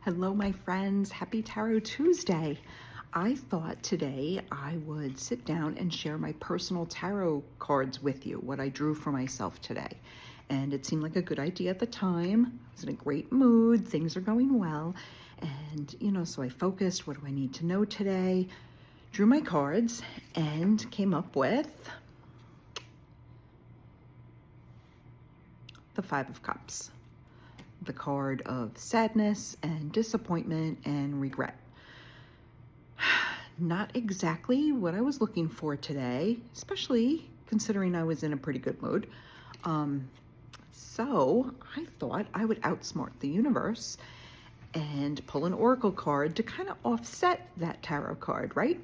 Hello, my friends. Happy Tarot Tuesday. I thought today I would sit down and share my personal tarot cards with you, what I drew for myself today. And it seemed like a good idea at the time. I was in a great mood. Things are going well. And, so I focused. What do I need to know today? Drew my cards and came up with the Five of Cups. The card of sadness and disappointment and regret. Not exactly what I was looking for today, especially considering I was in a pretty good mood. So I thought I would outsmart the universe and pull an oracle card to kind of offset that tarot card, right?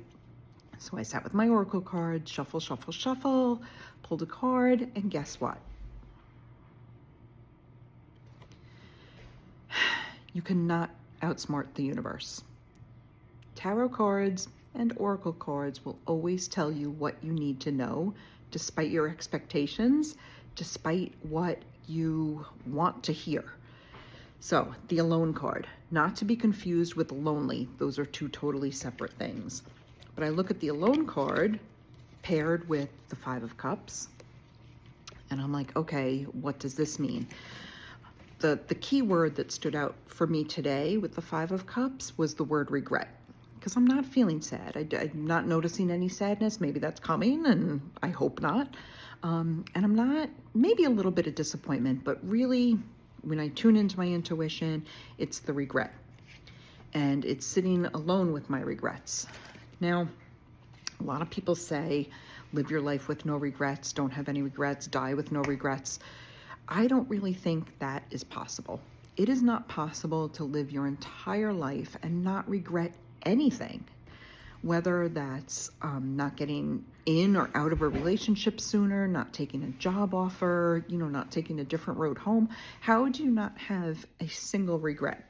So I sat with my oracle card, shuffle, shuffle, shuffle, pulled a card, and guess what? You cannot outsmart the universe. Tarot cards and oracle cards will always tell you what you need to know, despite your expectations, despite what you want to hear. So, the Alone card, not to be confused with lonely. Those are two totally separate things. But I look at the Alone card paired with the Five of Cups, and I'm like, okay, what does this mean? The key word that stood out for me today with the Five of Cups was the word regret, because I'm not feeling sad. I'm not noticing any sadness. Maybe that's coming, and I hope not. And I'm not, maybe a little bit of disappointment, but really, when I tune into my intuition, it's the regret. And it's sitting alone with my regrets. Now, a lot of people say, live your life with no regrets, don't have any regrets, die with no regrets. I don't really think that is possible. It is not possible to live your entire life and not regret anything, whether that's not getting in or out of a relationship sooner, not taking a job offer, not taking a different road home. How would you not have a single regret?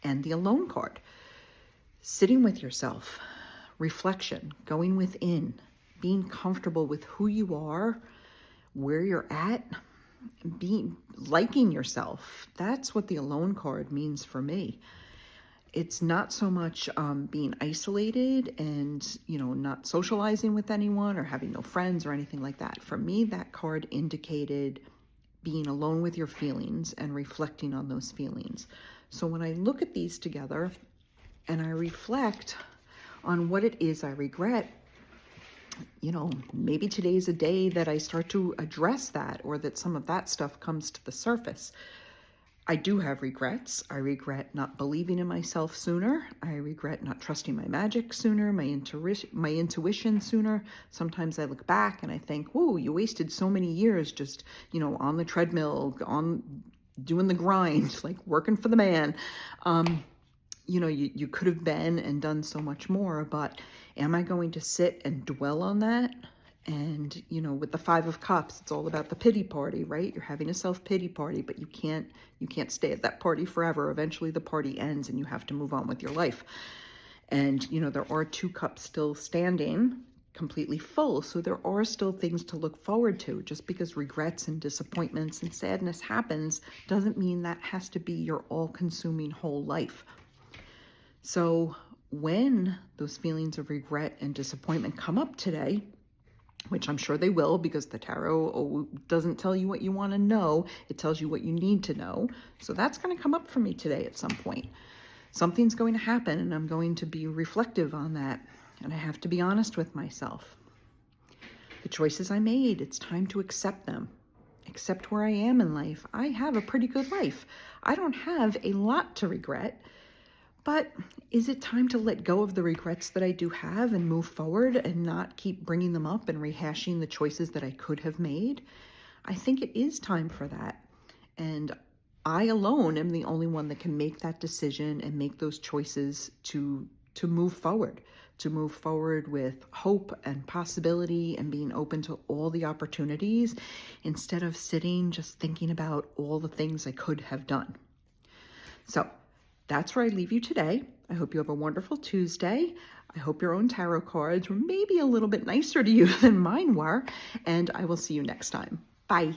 And the Alone card, sitting with yourself, reflection, going within, being comfortable with who you are, where you're at, liking yourself. That's what the Alone card means for me. It's not so much being isolated and, not socializing with anyone or having no friends or anything like that. For me, that card indicated being alone with your feelings and reflecting on those feelings. So when I look at these together and I reflect on what it is I regret, maybe today's a day that I start to address that, or that some of that stuff comes to the surface. I do have regrets. I regret not believing in myself sooner. I regret not trusting my magic sooner, my intuition sooner. Sometimes I look back and I think, whoa, you wasted so many years just, on the treadmill, on doing the grind, like working for the man. You could have been and done so much more, but am I going to sit and dwell on that? And, with the Five of Cups, it's all about the pity party, right? You're having a self-pity party, but you can't stay at that party forever. Eventually the party ends and you have to move on with your life. And, there are two cups still standing, completely full. So there are still things to look forward to. Just because regrets and disappointments and sadness happens doesn't mean that has to be your all-consuming whole life. So when those feelings of regret and disappointment come up today, which I'm sure they will, because the tarot doesn't tell you what you want to know, it tells you what you need to know. So that's going to come up for me today at some point. Something's going to happen and I'm going to be reflective on that. And I have to be honest with myself. The choices I made, it's time to accept them. Accept where I am in life. I have a pretty good life. I don't have a lot to regret. But is it time to let go of the regrets that I do have and move forward and not keep bringing them up and rehashing the choices that I could have made? I think it is time for that. And I alone am the only one that can make that decision and make those choices to move forward with hope and possibility and being open to all the opportunities instead of sitting just thinking about all the things I could have done. So that's where I leave you today. I hope you have a wonderful Tuesday. I hope your own tarot cards were maybe a little bit nicer to you than mine were, and I will see you next time. Bye.